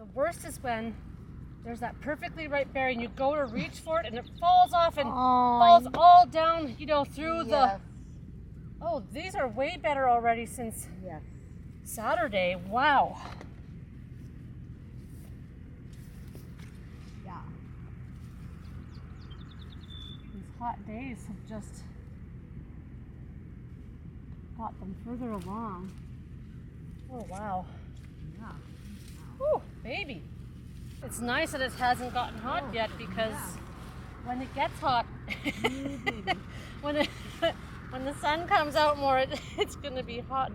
The worst is when there's that perfectly ripe berry and you go to reach for it and it falls off and falls all down, you know, through the... Oh, these are way better already since Saturday. Wow. Yeah. These hot days have just got them further along. Oh, wow. Yeah. Oh, baby. It's nice that it hasn't gotten hot yet because when it gets hot, when the sun comes out more, it's going to be hot.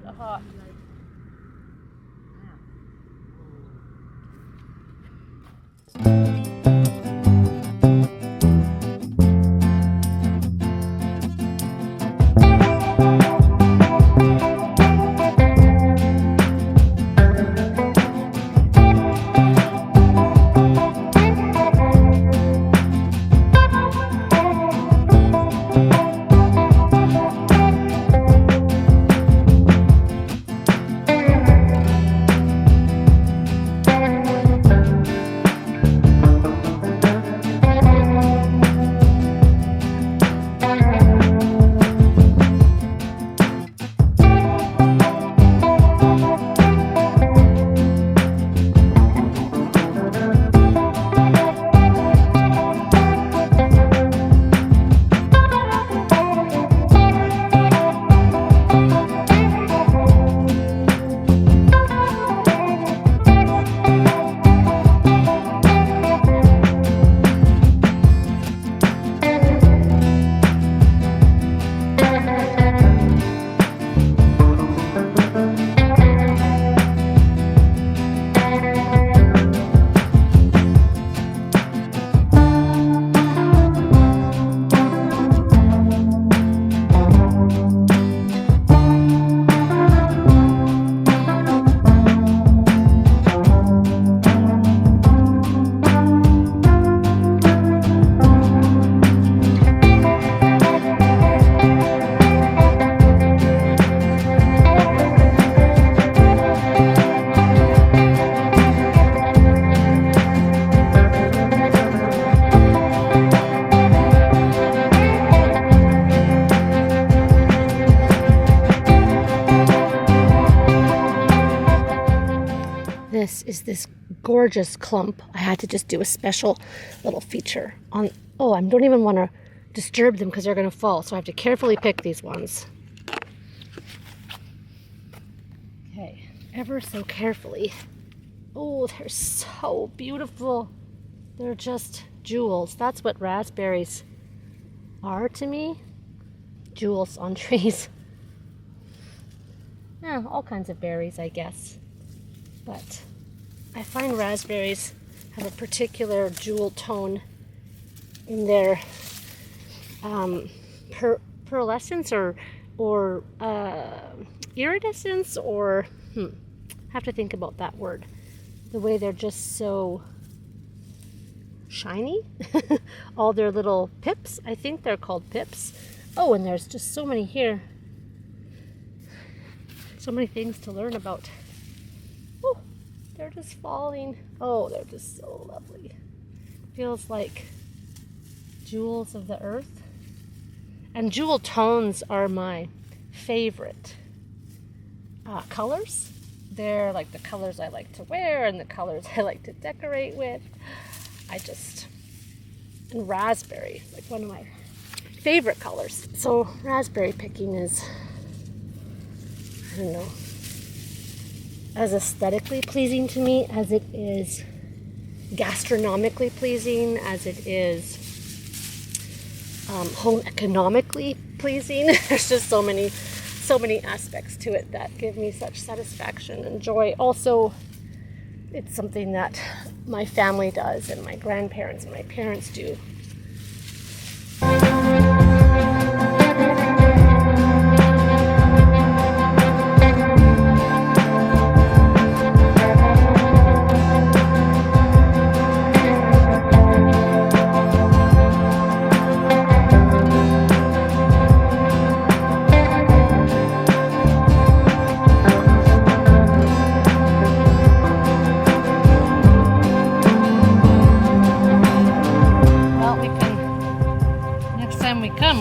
This is this gorgeous clump. I had to just do a special little feature on. Oh, I don't even want to disturb them because they're going to fall. So I have to carefully pick these ones. Okay, ever so carefully. Oh, they're so beautiful. They're just jewels. That's what raspberries are to me. Jewels on trees. Yeah, all kinds of berries, I guess. But I find raspberries have a particular jewel tone in their pearlescence or iridescence, or have to think about that word. The way they're just so shiny. All their little pips, I think they're called pips. Oh, and there's just so many here. So many things to learn about. Oh, they're just falling. Oh, they're just so lovely. Feels like jewels of the earth. And jewel tones are my favorite colors. They're like the colors I like to wear and the colors I like to decorate with. And raspberry, like one of my favorite colors. So raspberry picking is, I don't know, as aesthetically pleasing to me as it is gastronomically pleasing, as it is home economically pleasing. There's just so many aspects to it that give me such satisfaction and joy. Also, it's something that my family does and my grandparents and my parents do.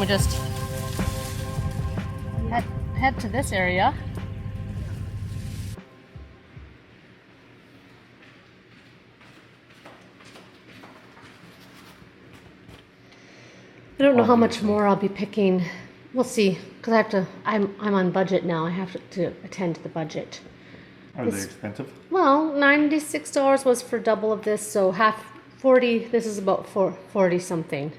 we just head to this area. I don't know how much more I'll be picking. We'll see, because I have to. I'm on budget now. I have to attend to the budget. Are they expensive? Well, $96 was for double of this, so half 40. This is about 40 something.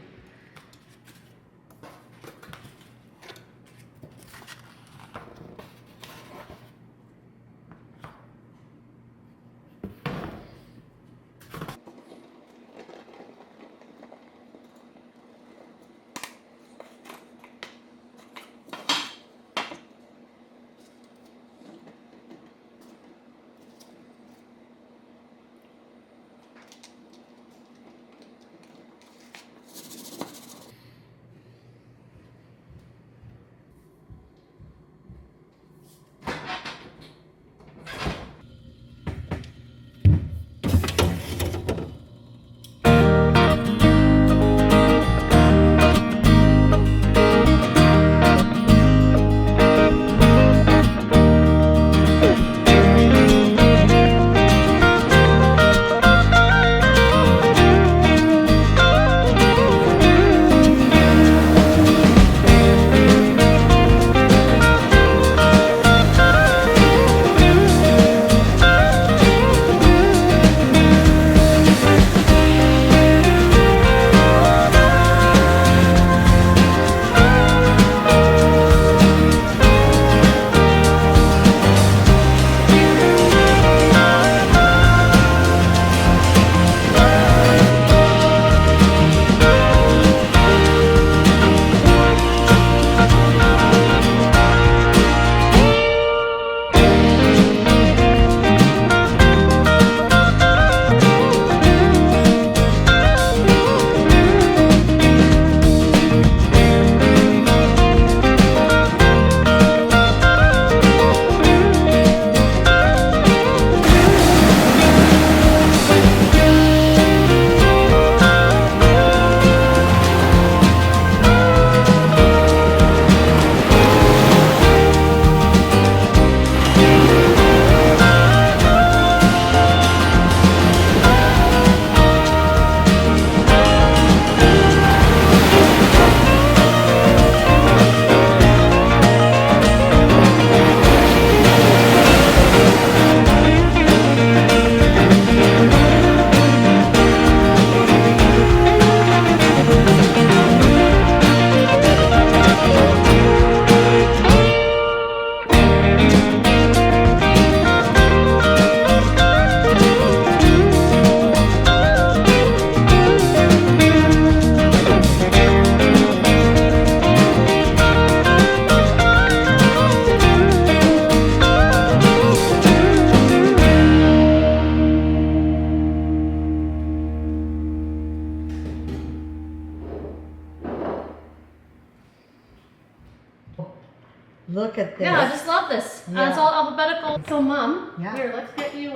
Look at this. Yeah, I just love this. Yeah. It's all alphabetical. So, Mom, Yeah. here, let's get you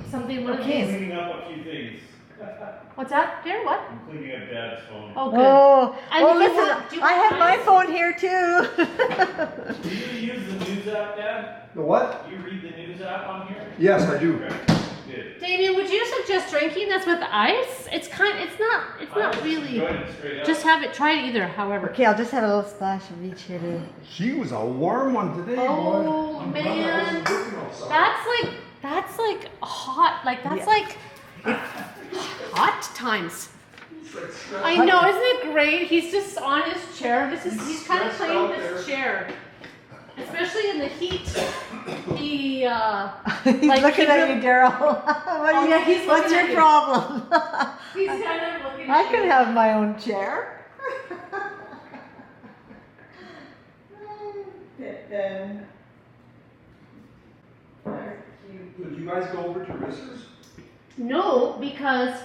something. One Okay. of these. Cleaning up a few things. What's that? Here, what? I'm cleaning up Dad's phone. Oh, good. Oh, And oh you listen, want- do you I want have my mine? phone here too. Do you use the news app, Dad? The what? Do you read the news app on here? Yes, I do. Okay, good. Damien, would you suggest drinking this with ice? It's not really. Go ahead, straight up. Just have it. Try it either. However. Okay, I'll just have a little splash of each here too. She was a warm one today, Oh, boy. man. That's like hot. Like that's Yeah. like hot times. I know, isn't it great? He's just on his chair. He's kind of playing this chair, especially in the heat. He He's like, looking he at really- you, Daryl. yeah, he's What's looking your at you. problem? He's kind of looking. I at could you. have my own chair. Did you guys go over to Rissers? No, because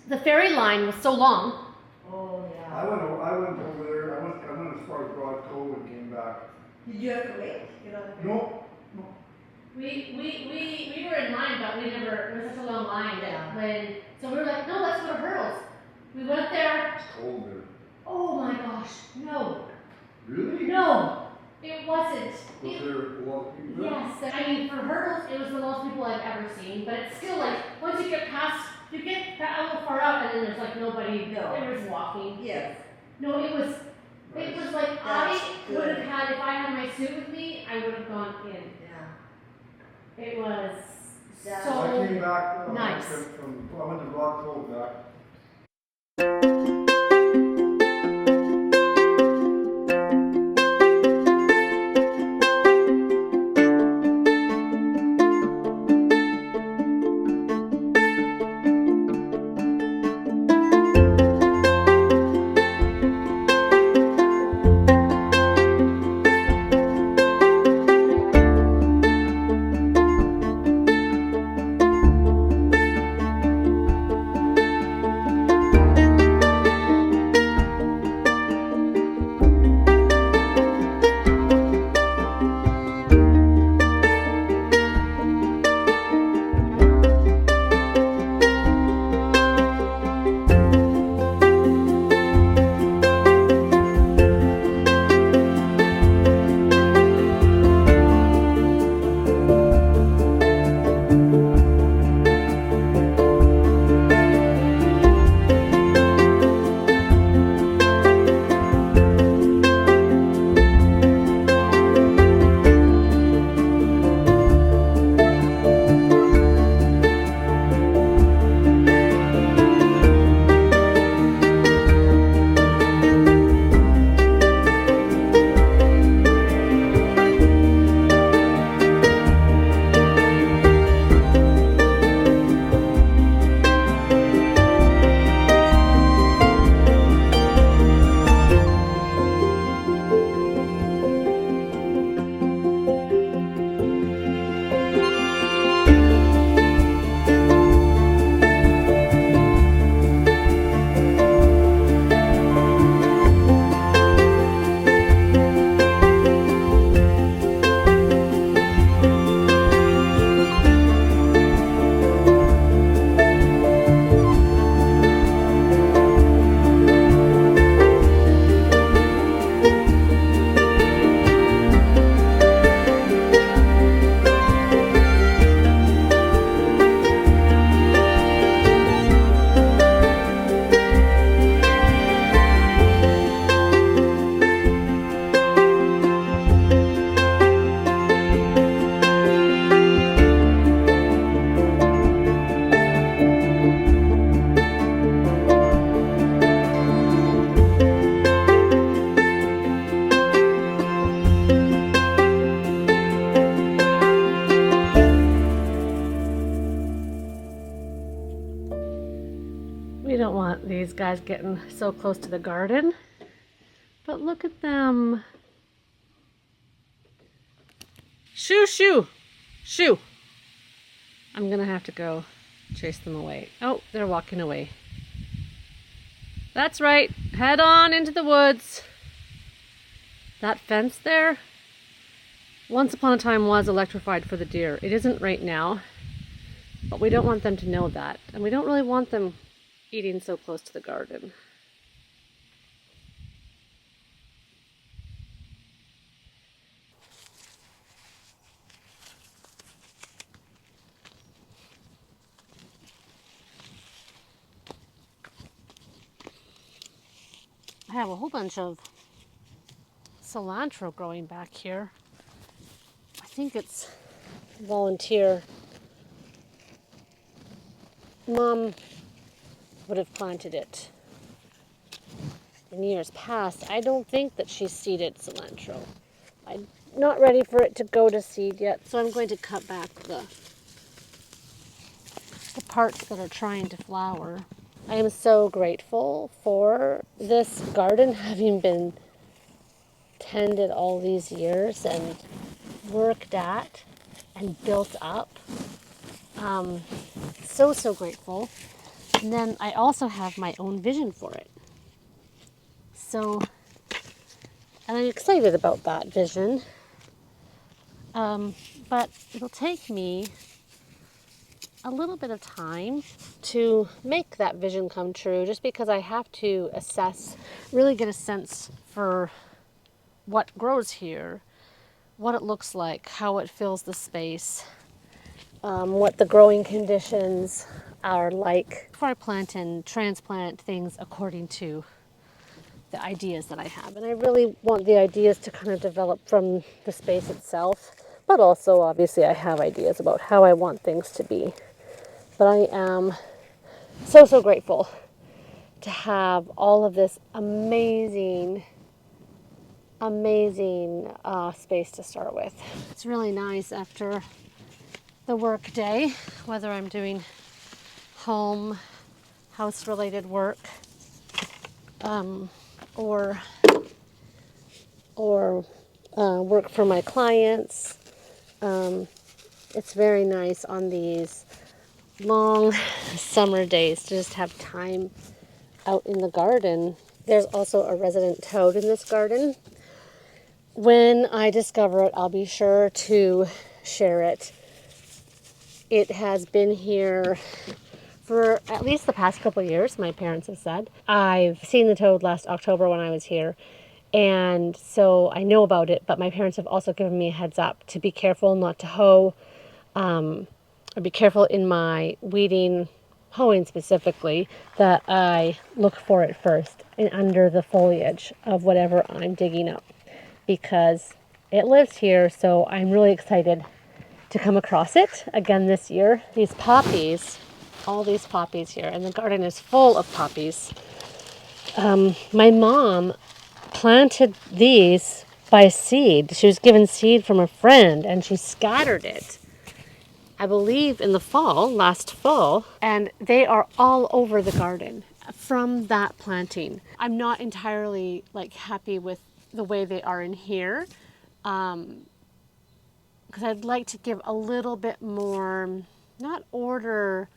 the ferry line was so long. Oh I went over there. I went as far as Broad Cove and came back. Did you have to wait? Get on the No, We were in line, but we never. It was such a long line that so we were like, no, let's go to Hirtle's. We went there. it's cold there. Oh my gosh, no. Really? No, it wasn't. Was there a lot of people there? Yes, I mean for hurdles, it was the most people I've ever seen, but it's still like, once you get past, you get a little far out and then there's like nobody, No. everyone's walking. Yes. No, it was like, That's I good. would have had, if I had my suit with me, I would have gone in. Yeah. It was That's- so. I came back, nice. I went to Rockville back. We don't want these guys getting so close to the garden, but look at them. Shoo, shoo, shoo. I'm gonna have to go chase them away. Oh, they're walking away. That's right, head on into the woods. That fence there, once upon a time was electrified for the deer. It isn't right now, but we don't want them to know that. And we don't really want them eating so close to the garden. I have a whole bunch of cilantro growing back here. I think it's volunteer. Mom would have planted it in years past. I don't think that she seeded cilantro. I'm not ready for it to go to seed yet, so I'm going to cut back the parts that are trying to flower. I am so grateful for this garden having been tended all these years and worked at and built up. So grateful. And then I also have my own vision for it. So, and I'm excited about that vision. But it'll take me a little bit of time to make that vision come true, just because I have to assess, really get a sense for what grows here, what it looks like, how it fills the space, what the growing conditions are like before I plant and transplant things according to the ideas that I have. And I really want the ideas to kind of develop from the space itself, but also obviously I have ideas about how I want things to be. But I am so grateful to have all of this amazing space to start with. It's really nice after the work day, whether I'm doing house related work, or work for my clients. It's very nice on these long summer days to just have time out in the garden. There's also a resident toad in this garden. When I discover it, I'll be sure to share it. It has been here for at least the past couple of years, my parents have said. I've seen the toad last October when I was here, and so I know about it, but my parents have also given me a heads up to be careful not to hoe, or be careful in my weeding, hoeing specifically, that I look for it first and under the foliage of whatever I'm digging up, because it lives here, so I'm really excited to come across it again this year. These poppies, all these poppies here, and the garden is full of poppies. My mom planted these by seed. She was given seed from a friend and she scattered it, I believe in the fall, last fall, and they are all over the garden from that planting. I'm not entirely happy with the way they are in here, because I'd like to give a little bit more, not order,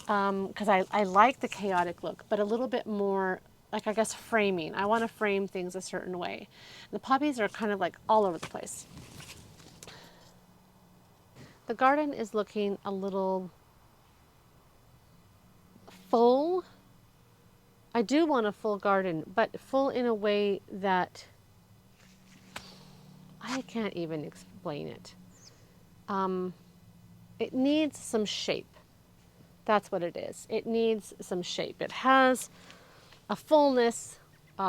because I like the chaotic look, but a little bit more, I guess, framing. I want to frame things a certain way. The poppies are kind of all over the place. The garden is looking a little full. I do want a full garden, but full in a way that I can't even explain it. It needs some shape. That's what it is. It needs some shape. It has a fullness,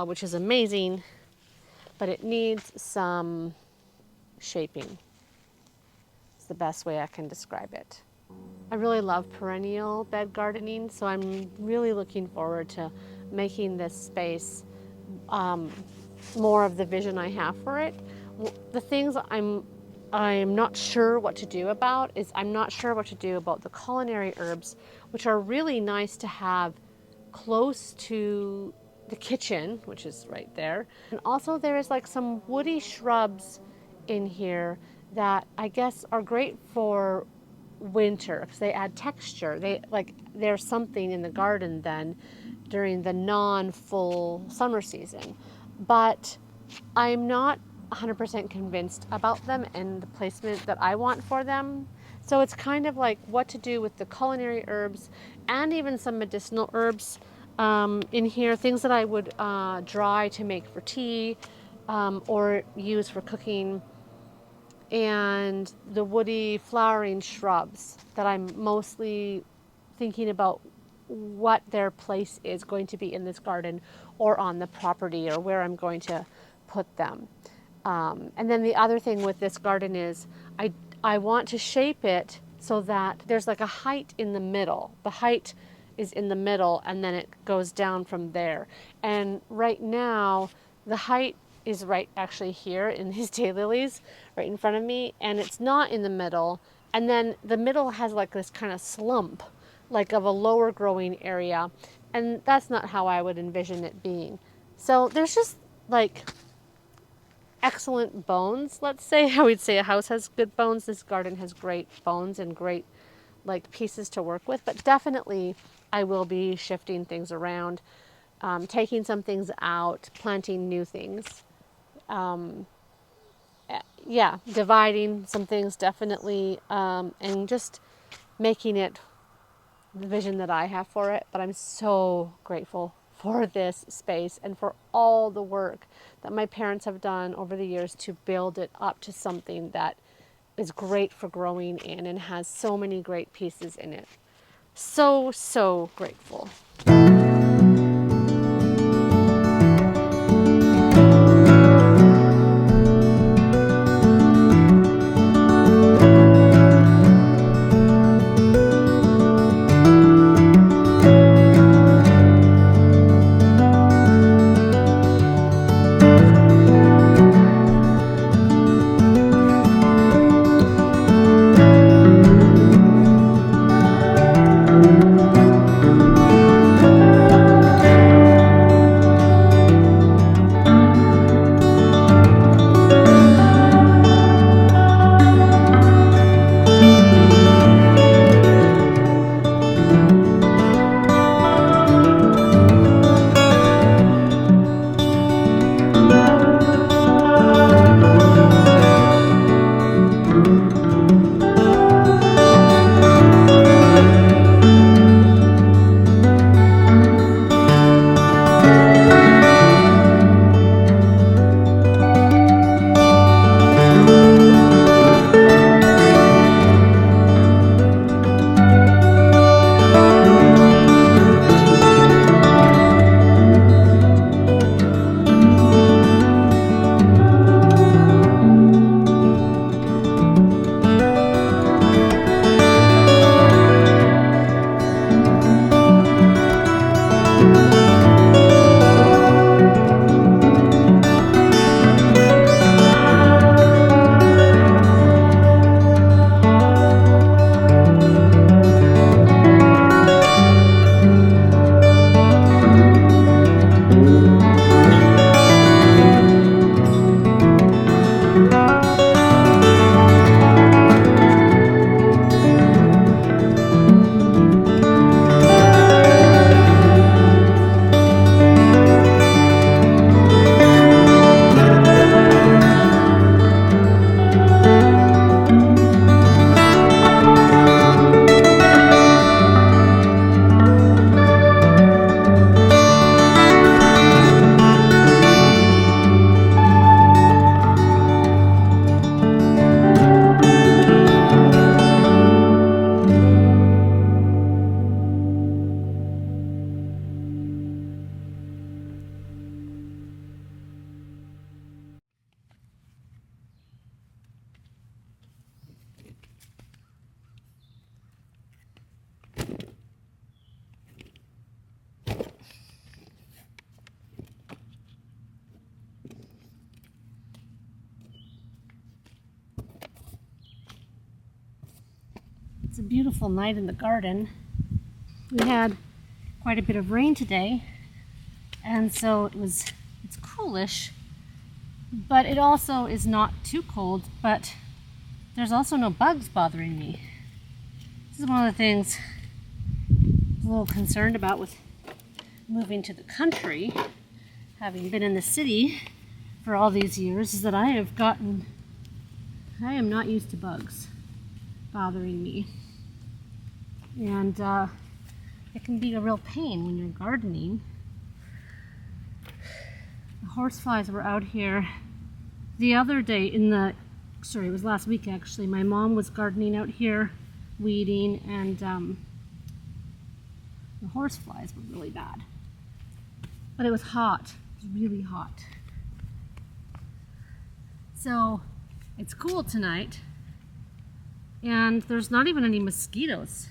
which is amazing, but it needs some shaping. It's the best way I can describe it. I really love perennial bed gardening, so I'm really looking forward to making this space more of the vision I have for it. The things I'm not sure what to do about is I'm not sure what to do about the culinary herbs, which are really nice to have close to the kitchen, which is right there. And also there is some woody shrubs in here that I guess are great for winter because they add texture. There's something in the garden then during the non-full summer season. But I'm not 100% convinced about them and the placement that I want for them. So it's kind of what to do with the culinary herbs and even some medicinal herbs in here, things that I would dry to make for tea or use for cooking, and the woody flowering shrubs that I'm mostly thinking about what their place is going to be in this garden or on the property or where I'm going to put them. And then the other thing with this garden is I want to shape it so that there's a height in the middle. The height is in the middle and then it goes down from there. And right now the height is right actually here in these daylilies right in front of me, and it's not in the middle. And then the middle has this kind of slump, of a lower growing area, and that's not how I would envision it being. So there's just excellent bones, let's say. I would say a house has good bones. This garden has great bones and great pieces to work with, but definitely I will be shifting things around, taking some things out, planting new things. Dividing some things definitely, and just making it the vision that I have for it, but I'm so grateful for this space and for all the work that my parents have done over the years to build it up to something that is great for growing in and has so many great pieces in it. So, so grateful. It's a beautiful night in the garden. We had quite a bit of rain today, and so it's coolish, but it also is not too cold, but there's also no bugs bothering me. This is one of the things I'm a little concerned about with moving to the country, having been in the city for all these years, is that I am not used to bugs bothering me. And it can be a real pain when you're gardening. The horseflies were out here the other day it was last week actually. My mom was gardening out here, weeding, and the horseflies were really bad. But it was hot, it was really hot. So it's cool tonight, and there's not even any mosquitoes.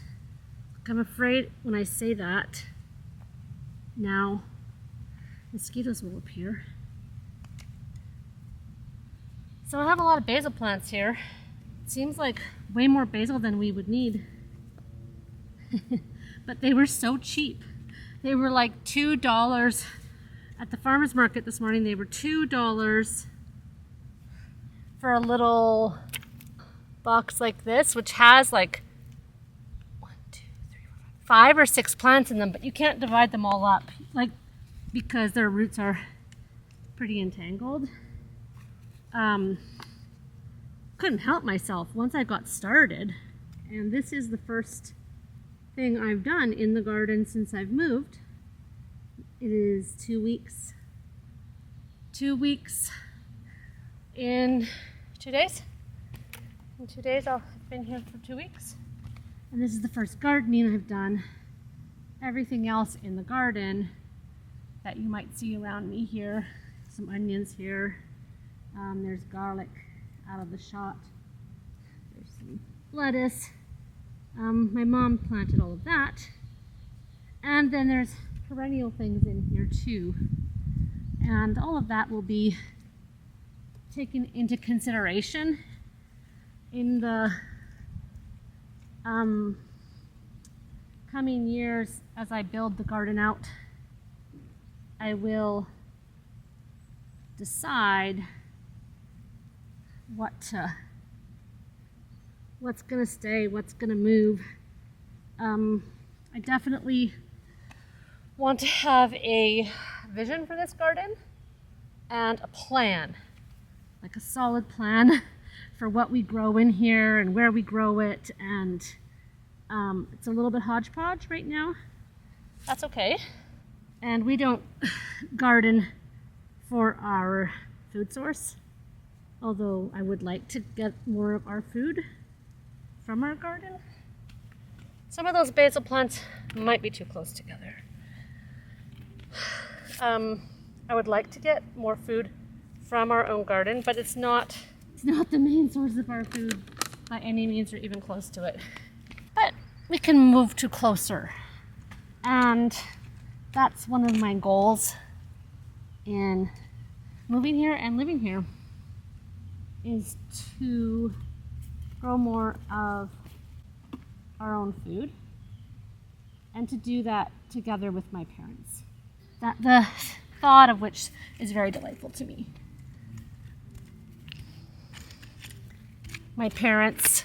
I'm afraid when I say that, now mosquitoes will appear. So I have a lot of basil plants here. It seems like way more basil than we would need. But they were so cheap. They were like $2 at the farmer's market this morning. They were $2 for a little box like this, which has like 5 or 6 plants in them, but you can't divide them all up, like, because their roots are pretty entangled. Couldn't help myself once I got started, and this is the first thing I've done in the garden since I've moved. It is 2 weeks. 2 weeks in 2 days. In 2 days I've been here for 2 weeks. And this is the first gardening I've done. Everything else in the garden that you might see around me here. Some onions here. There's garlic out of the shot. There's some lettuce. My mom planted all of that. And then there's perennial things in here too. And all of that will be taken into consideration in the coming years as I build the garden out. I will decide what's gonna stay, what's gonna move. I definitely want to have a vision for this garden and a plan, like a solid plan for what we grow in here and where we grow it. And it's a little bit hodgepodge right now. That's okay. And we don't garden for our food source, although I would like to get more of our food from our garden. Some of those basil plants might be too close together. I would like to get more food from our own garden, but it's not the main source of our food by any means, or even close to it. But we can move to closer. And that's one of my goals in moving here and living here, is to grow more of our own food, and to do that together with my parents. That the thought of which is very delightful to me. My parents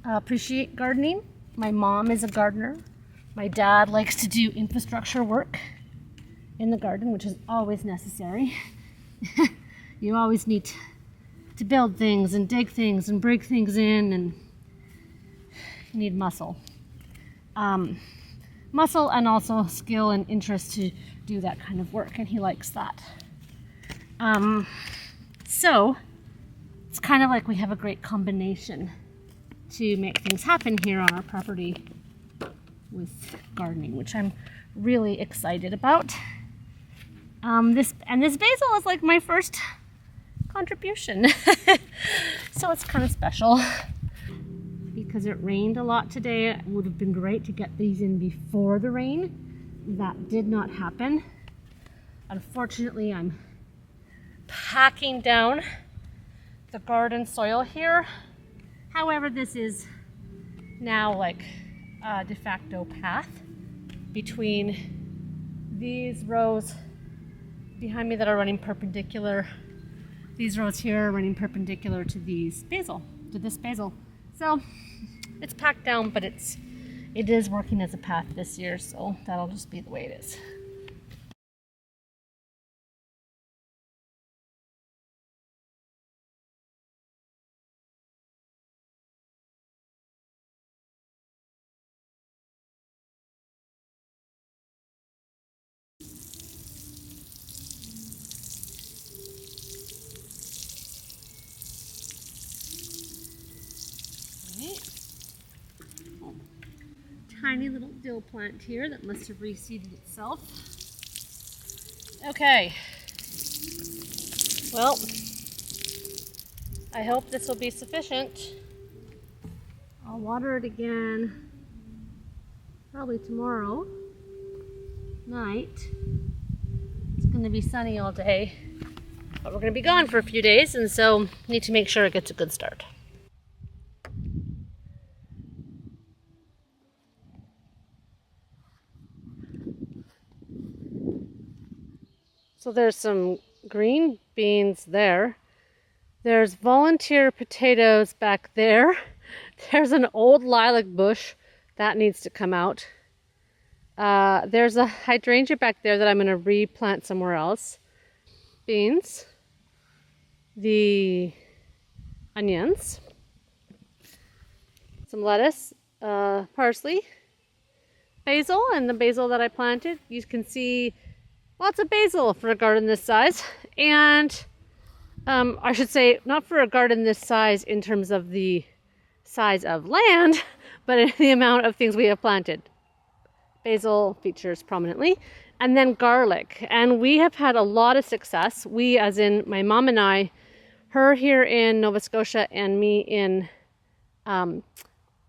appreciate gardening. My mom is a gardener. My dad likes to do infrastructure work in the garden, which is always necessary. You always need to build things and dig things and break things in, and you need muscle. Muscle and also skill and interest to do that kind of work, and he likes that. So it's kind of like we have a great combination to make things happen here on our property with gardening, which I'm really excited about. This basil is like my first contribution. So it's kind of special. Because it rained a lot today, it would have been great to get these in before the rain. That did not happen. Unfortunately, I'm packing down the garden soil here. However, this is now like a de facto path between these rows behind me that are running perpendicular. These rows here are running perpendicular to this basil. So it's packed down, but it is working as a path this year, so that'll just be the way it is. Tiny little dill plant here that must have reseeded itself. Okay. Well, I hope this will be sufficient. I'll water it again probably tomorrow night. It's going to be sunny all day, but we're going to be gone for a few days, and so need to make sure it gets a good start. So there's some green beans there. There's volunteer potatoes back there. There's an old lilac bush that needs to come out. There's a hydrangea back there that I'm going to replant somewhere else. Beans. The onions. Some lettuce, parsley, basil and the basil that I planted. You can see lots of basil for a garden this size. And I should say not for a garden this size in terms of the size of land, but in the amount of things we have planted. Basil features prominently. And then garlic. And we have had a lot of success. We, as in my mom and I, her here in Nova Scotia and me in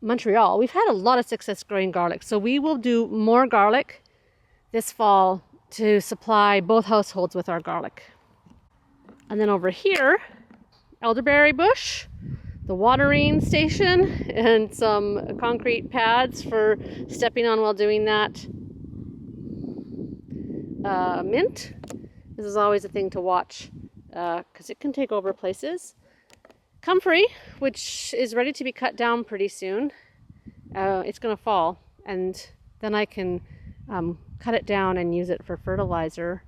Montreal, we've had a lot of success growing garlic. So we will do more garlic this fall to supply both households with our garlic. And then over here, elderberry bush, the watering station, and some concrete pads for stepping on while doing that. Mint. This is always a thing to watch because it can take over places. Comfrey, which is ready to be cut down pretty soon. It's going to fall, and then I can cut it down and use it for fertilizer.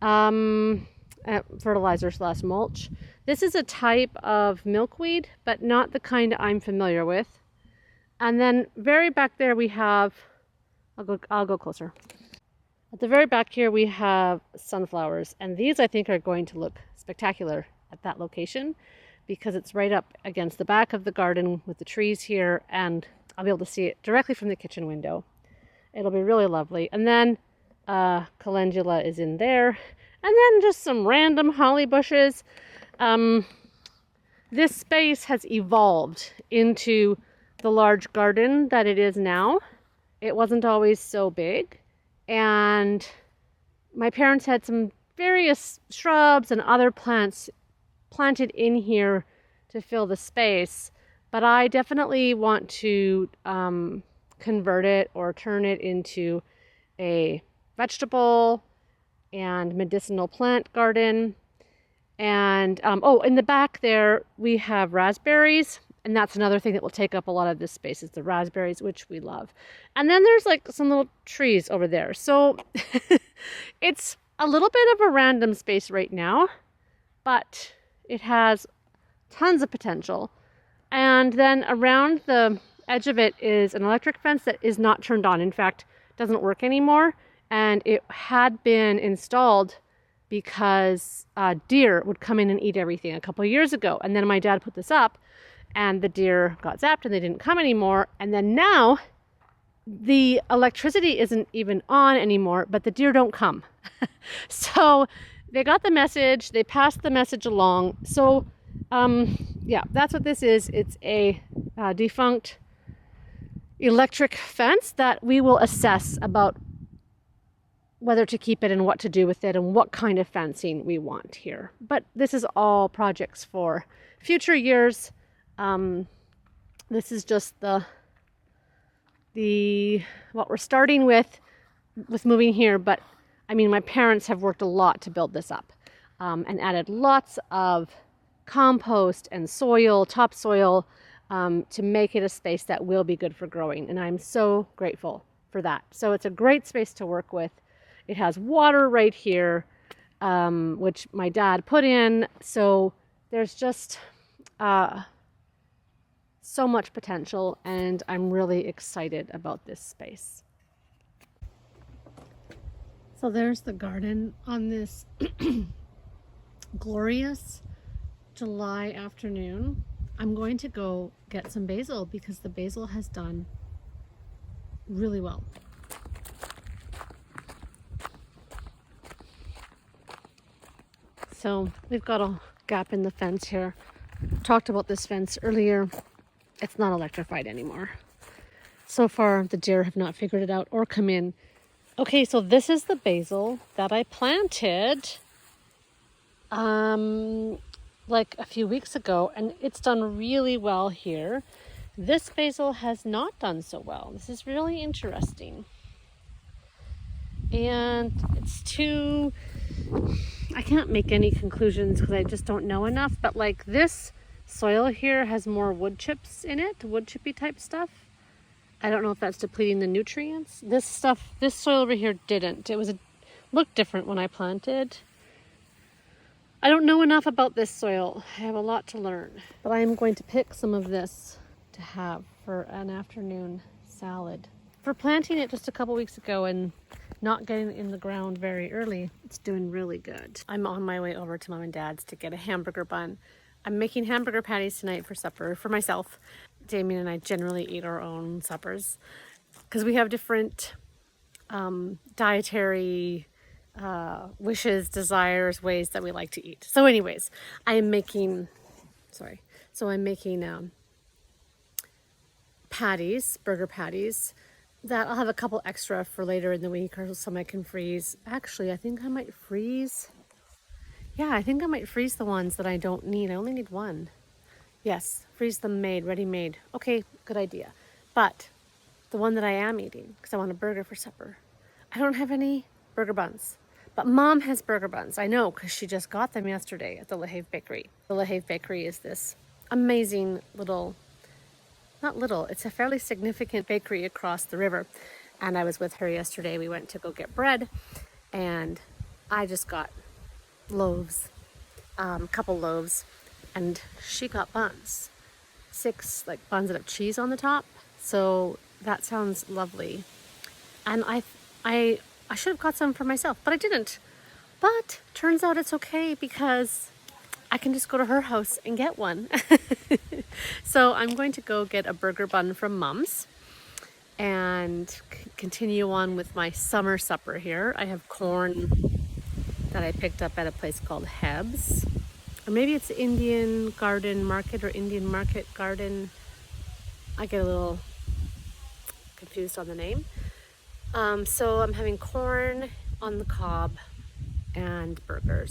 Fertilizer/mulch. This is a type of milkweed, but not the kind I'm familiar with. And then very back there we have, I'll go closer. At the very back here we have sunflowers, and these I think are going to look spectacular at that location because it's right up against the back of the garden with the trees here, and I'll be able to see it directly from the kitchen window. It'll be really lovely. And then calendula is in there, and then just some random holly bushes. This space has evolved into the large garden that it is now. It wasn't always so big. And my parents had some various shrubs and other plants planted in here to fill the space, but I definitely want to convert it or turn it into a vegetable and medicinal plant garden. And in the back there we have raspberries. And that's another thing that will take up a lot of this space is the raspberries, which we love. And then there's like some little trees over there. So it's a little bit of a random space right now, but it has tons of potential. And then around the edge of it is an electric fence that is not turned on. In fact, doesn't work anymore. And it had been installed because deer would come in and eat everything a couple of years ago. And then my dad put this up, and the deer got zapped and they didn't come anymore. And then now the electricity isn't even on anymore, but the deer don't come. So they got the message, they passed the message along. So yeah, that's what this is. It's a defunct electric fence that we will assess about whether to keep it and what to do with it and what kind of fencing we want here. But this is all projects for future years. This is just the what we're starting with moving here, but I mean my parents have worked a lot to build this up and added lots of compost and soil, topsoil, to make it a space that will be good for growing, and I'm so grateful for that. So it's a great space to work with. It has water right here, which my dad put in, so there's just so much potential, and I'm really excited about this space. So there's the garden on this glorious July afternoon. I'm going to go get some basil because the basil has done really well. So we've got a gap in the fence here. Talked about this fence earlier. It's not electrified anymore. So far, the deer have not figured it out or come in. Okay, so this is the basil that I planted like a few weeks ago, and it's done really well here. This basil has not done so well. This is really interesting. And I can't make any conclusions because I just don't know enough, but like this soil here has more wood chips in it, wood chippy type stuff. I don't know if that's depleting the nutrients. This soil over here didn't. Looked different when I planted. I don't know enough about this soil. I have a lot to learn, but I am going to pick some of this to have for an afternoon salad. For planting it just a couple weeks ago and not getting it in the ground very early, it's doing really good. I'm on my way over to Mom and Dad's to get a hamburger bun. I'm making hamburger patties tonight for supper for myself. Damien and I generally eat our own suppers because we have different dietary wishes, desires, ways that we like to eat. So anyways, I'm making patties, burger patties, that I'll have a couple extra for later in the week or some I can freeze. Actually, I think I might freeze. Yeah, I think I might freeze the ones that I don't need. I only need one. Yes, freeze them ready made. Okay, good idea. But the one that I am eating, because I want a burger for supper, I don't have any burger buns. But Mom has burger buns. I know, because she just got them yesterday at the LaHave Bakery. The LaHave Bakery is this amazing it's a fairly significant bakery across the river. And I was with her yesterday. We went to go get bread, and I just got loaves, a couple loaves, and she got buns. 6 like buns that have cheese on the top. So that sounds lovely. And I should have got some for myself, but I didn't. But turns out it's okay because I can just go to her house and get one. So I'm going to go get a burger bun from Mom's and continue on with my summer supper here. I have corn that I picked up at a place called Heb's. Or maybe it's Indian Garden Market or Indian Market Garden. I get a little confused on the name. So I'm having corn on the cob and burger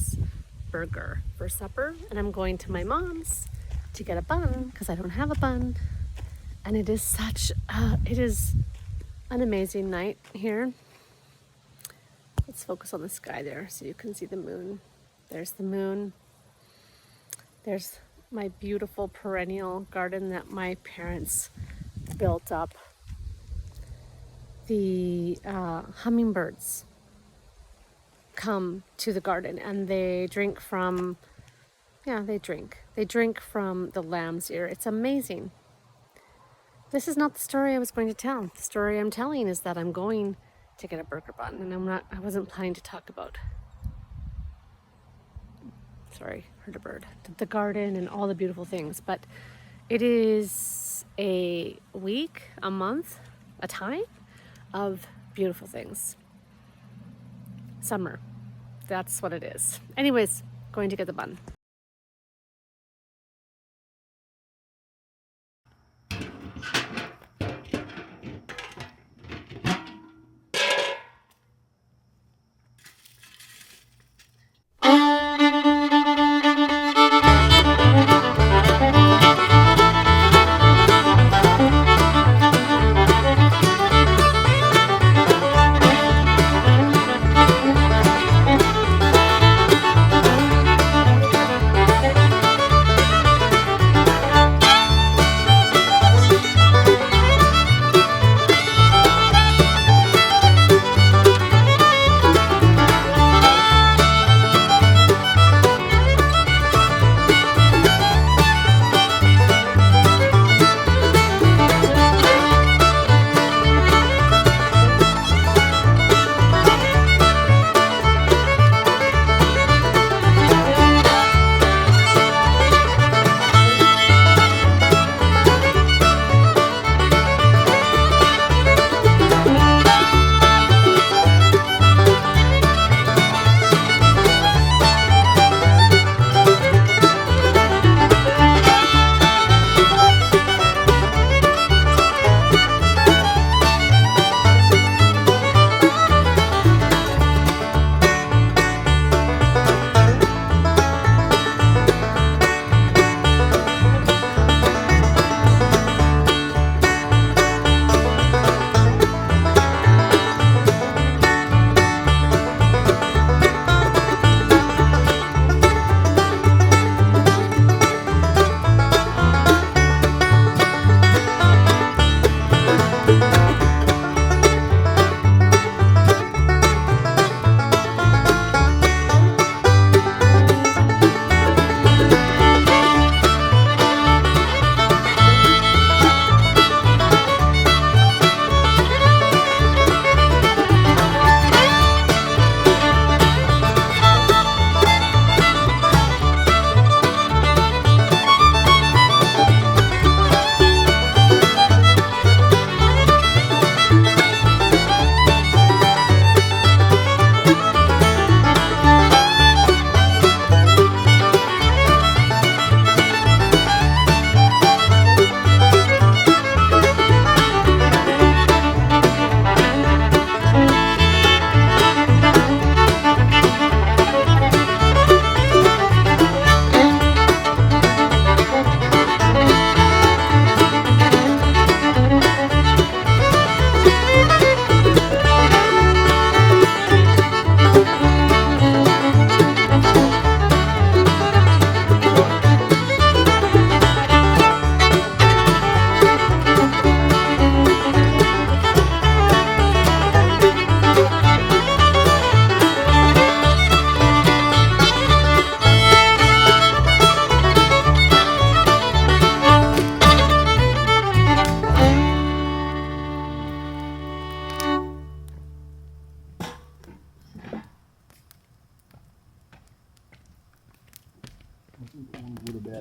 for supper. And I'm going to my mom's to get a bun because I don't have a bun. And it is it is an amazing night here. Let's focus on the sky there so you can see the moon. There's the moon. There's my beautiful perennial garden that my parents built up. The hummingbirds come to the garden and they drink from, they drink from the lamb's ear. It's amazing. This is not the story I was going to tell. The story I'm telling is that I'm going to get a burger bun, and I wasn't planning to talk about, heard a bird, the garden and all the beautiful things, but it is a week, a month, a time of beautiful things. Summer, that's what it is. Anyways, going to get the bun.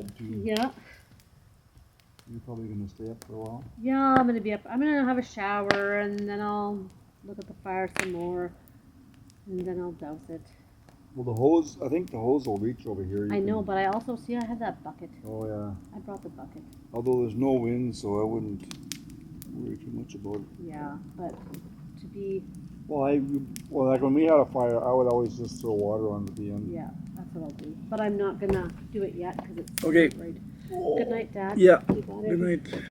had to. Yeah. You're probably gonna stay up for a while. Yeah, I'm gonna be up. I'm gonna have a shower and then I'll look at the fire some more, and then I'll douse it. Well, the hose, I think the hose will reach over here. I know, but I also see I have that bucket. Oh, yeah. I brought the bucket. Although there's no wind, so I wouldn't worry too much about it. Yeah, but to be, Well, like when we had a fire, I would always just throw water on at the end. yeah, that's what I'll do. But I'm not gonna do it yet because it's Okay. right. Good night, Dad. Yeah. You got it? Good night.